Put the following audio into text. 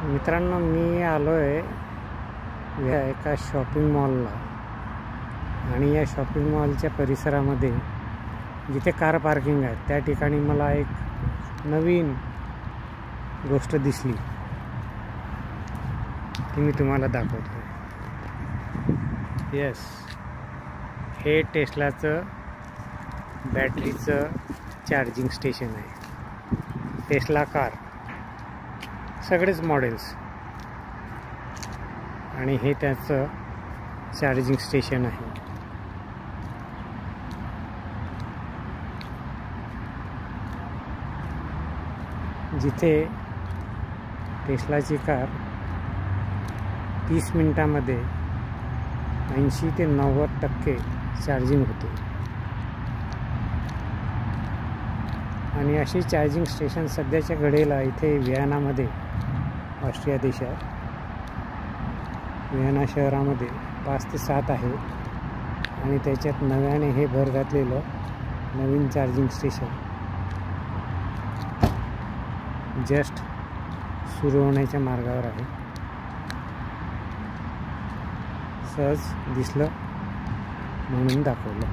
मित्रांनो, मी आलो आहे एका शॉपिंग मॉलला आणि या शॉपिंग मॉलच्या परिसरामध्ये जिथे कार पार्किंग आहे त्या ठिकाणी मला एक नवीन गोष्ट दिसली ती मी तुम्हाला दाखवतो. येस, हे टेस्लाचं बॅटरीचं चार्जिंग स्टेशन आहे. टेस्ला कार सगळेच मॉडेल्स आणि हे त्याचं चार्जिंग स्टेशन आहे. जिथे टेस्लाची कार 30 मिनिटांमध्ये 80 ते 90% चार्जिंग होते. आणि अशी चार्जिंग स्टेशन सध्याच्या घडीला इथे व्हिएनामध्ये, ऑस्ट्रिया देशात व्हिएना शहरामध्ये 5 ते 7 आहे. आणि त्याच्यात नव्याने हे भर घातलेलं नवीन चार्जिंग स्टेशन जस्ट सुरू होण्याच्या मार्गावर आहे. सहज दिसलं म्हणून दाखवलं.